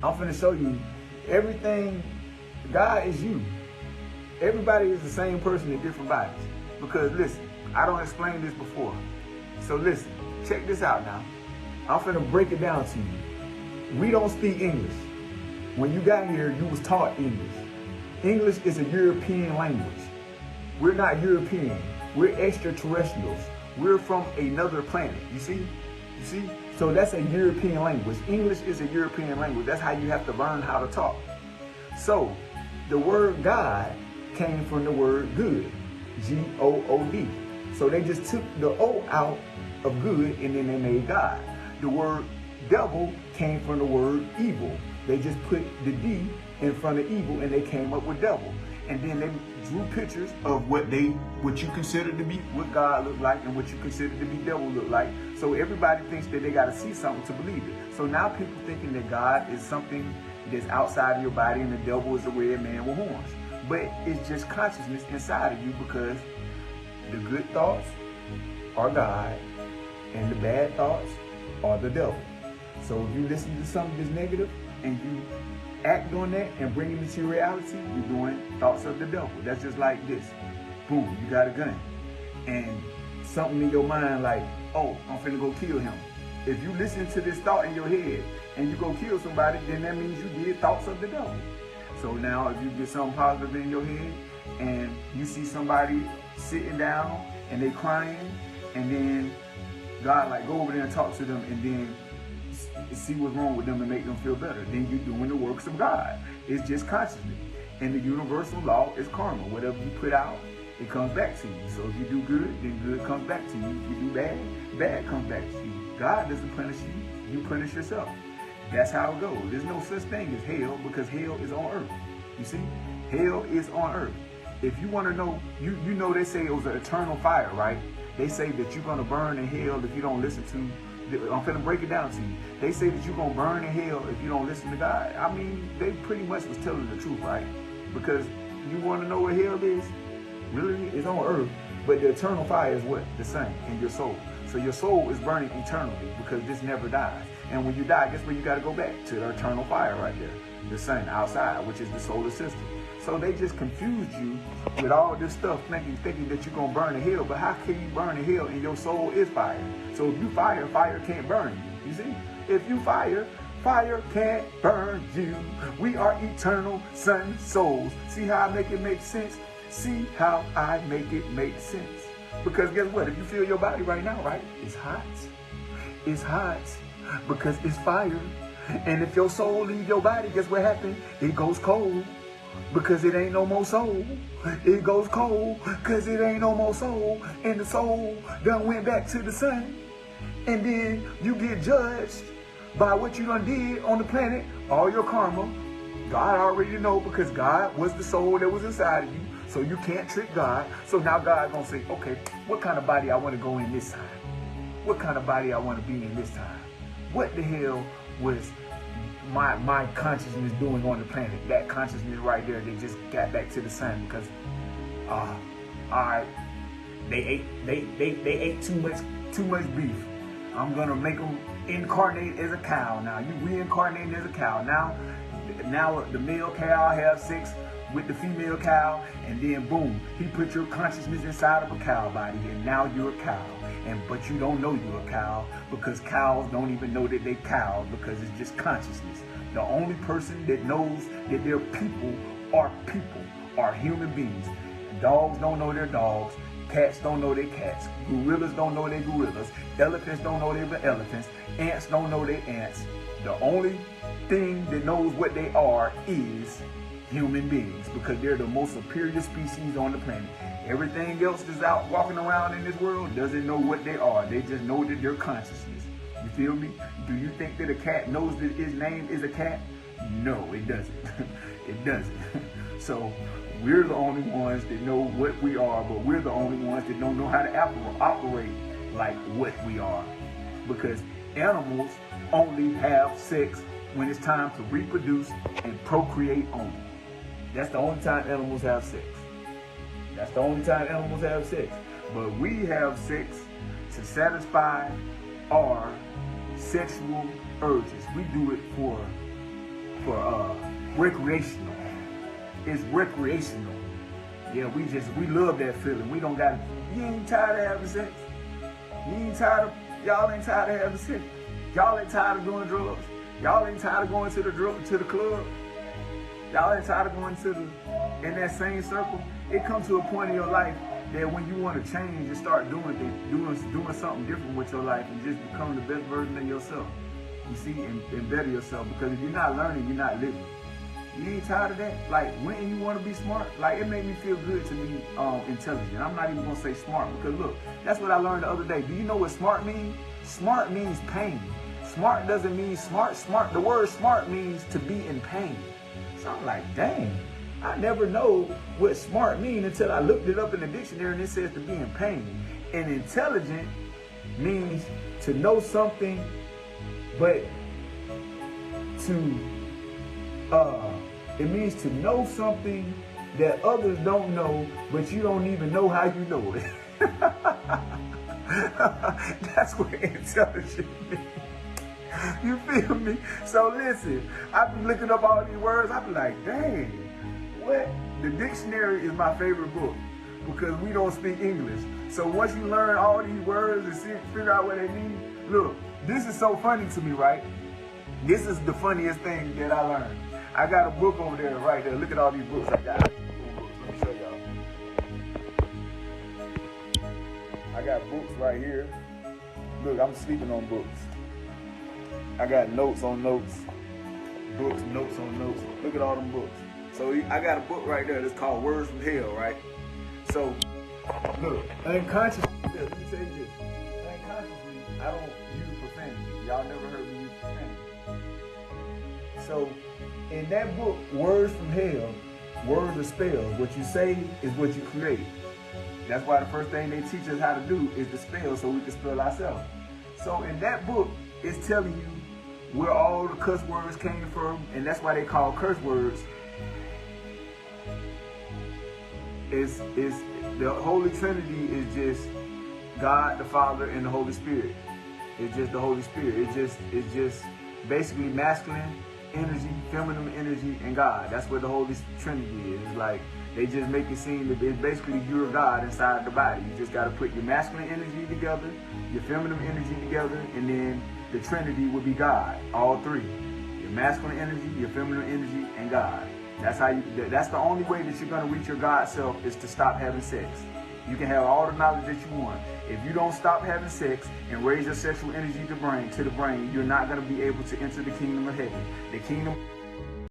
I'm finna show you everything. God is you. Everybody is the same person in different bodies. Because listen, I don't explain this before. So listen, check this out now. I'm finna break it down to you. We don't speak English. When you got here, you was taught English. English is a European language. We're not European. We're extraterrestrials. We're from another planet. You see? You see? So that's a European language. English is a European language. That's how you have to learn how to talk. So the word God came from the word good. G-O-O-D. So they just took the O out of good and then they made God. The word devil came from the word evil. They just put the D in front of evil and they came up with devil. And then they drew pictures of what you consider to be what God looked like and what you consider to be devil looked like. So everybody thinks that they got to see something to believe it. So now people thinking that God is something that's outside of your body and the devil is a red man with horns. But it's just consciousness inside of you, because the good thoughts are God and the bad thoughts are the devil. So if you listen to something that's negative and you act on that and bring it into reality, you're doing thoughts of the devil. That's just like this. Boom, you got a gun. And something in your mind like, oh, I'm finna go kill him. If you listen to this thought in your head and you go kill somebody, then that means you did thoughts of the devil. So now if you get something positive in your head and you see somebody sitting down and they crying, and then God like go over there and talk to them and then see what's wrong with them and make them feel better, then you're doing the works of God. It's just consciousness. And the universal law is karma. Whatever you put out, it comes back to you. So if you do good, then good comes back to you. If you do bad, bad comes back to you. God doesn't punish you. You punish yourself. That's how it goes. There's no such thing as hell, because hell is on earth. You see? Hell is on earth. If you want to know, you know they say it was an eternal fire, right? They say that you're going to burn in hell if you don't listen to, I'm finna break it down to you. They say that you're going to burn in hell if you don't listen to God. I mean, they pretty much was telling the truth, right? Because you want to know what hell is? Really? It's on earth. But the eternal fire is what? The sun in your soul. So your soul is burning eternally, because this never dies. And when you die, guess where you got to go back? To the eternal fire right there. The sun outside, which is the solar system. So they just confused you with all this stuff, thinking that you're going to burn in hell. But how can you burn in hell and your soul is fire? So if you fire, fire can't burn you. You see? If you fire, fire can't burn you. We are eternal sun souls. See how I make it make sense? See how I make it make sense? Because guess what? If you feel your body right now, right? It's hot. It's hot because it's fire. And if your soul leaves your body, guess what happens? It goes cold. Because it ain't no more soul. It goes cold because it ain't no more soul. And the soul done went back to the sun. And then you get judged by what you done did on the planet. All your karma. God already know, because God was the soul that was inside of you. So you can't trick God. So now God gonna say, okay, what kind of body I want to go in this time? What kind of body I want to be in this time? What the hell was my consciousness doing on the planet? That consciousness right there, they just got back to the sun because they ate too much beef. I'm gonna make them incarnate as a cow. Now you reincarnating as a cow. Now the male cow have sex with the female cow, and then boom, he put your consciousness inside of a cow body, and now you're a cow. But you don't know you're a cow, because cows don't even know that they cows, because it's just consciousness. The only person that knows that they're people are human beings. Dogs don't know they're dogs. Cats don't know they're cats. Gorillas don't know they're gorillas. Elephants don't know they're elephants. Ants don't know they're ants. The only thing that knows what they are is human beings, because they're the most superior species on the planet. Everything else that's out walking around in this world doesn't know what they are. They just know that they're consciousness. You feel me? Do you think that a cat knows that his name is a cat? No, it doesn't. It doesn't. So we're the only ones that know what we are, but we're the only ones that don't know how to operate like what we are. Because animals only have sex when it's time to reproduce and procreate only. That's the only time animals have sex. That's the only time animals have sex. But we have sex to satisfy our sexual urges. We do it for for recreational. It's recreational. Yeah, we love that feeling. We don't got, you ain't tired of having sex. Y'all ain't tired of having sex. Y'all ain't tired of doing drugs. Y'all ain't tired of going to the club. Y'all ain't tired of going in that same circle. It comes to a point in your life that when you want to change and start doing something different with your life and just become the best version of yourself. You see, and better yourself. Because if you're not learning, you're not living. You ain't tired of that? Like, when you want to be smart? Like, it made me feel good to be intelligent. I'm not even going to say smart because, look, that's what I learned the other day. Do you know what smart means? Smart means pain. Smart doesn't mean smart. The word smart means to be in pain. So I'm like, dang, I never know what smart means until I looked it up in the dictionary and it says to be in pain. And intelligent means to know something, but it means to know something that others don't know, but you don't even know how you know it. That's what intelligent means. You feel me? So listen, I be looking up all these words. I be like, dang, what? The dictionary is my favorite book because we don't speak English. So once you learn all these words and figure out what they mean, look, this is so funny to me, right? This is the funniest thing that I learned. I got a book over there right there. Look at all these books I got. Let me show y'all. I got books right here. Look, I'm sleeping on books. I got notes on notes. Books, notes on notes. Look at all them books. So I got a book right there that's called Words from Hell, right? So, look, unconsciously, let me tell you this. Unconsciously, I don't use profanity. Y'all never heard me use profanity. So, in that book, Words from Hell, words are spells. What you say is what you create. That's why the first thing they teach us how to do is to spell so we can spell ourselves. So in that book, it's telling you where all the cuss words came from, and that's why they call curse words. Is the Holy Trinity is just God, the Father, and the Holy Spirit. It's just the Holy Spirit. It's just basically masculine energy, feminine energy, and God. That's what the Holy Trinity is. It's like they just make it seem that it's basically you're God inside the body. You just got to put your masculine energy together, your feminine energy together, and then the Trinity will be God. All three: your masculine energy, your feminine energy, and God. That's how you. That's the only way that you're gonna reach your God self is to stop having sex. You can have all the knowledge that you want. If you don't stop having sex and raise your sexual energy to the brain, you're not gonna be able to enter the kingdom of heaven. The kingdom.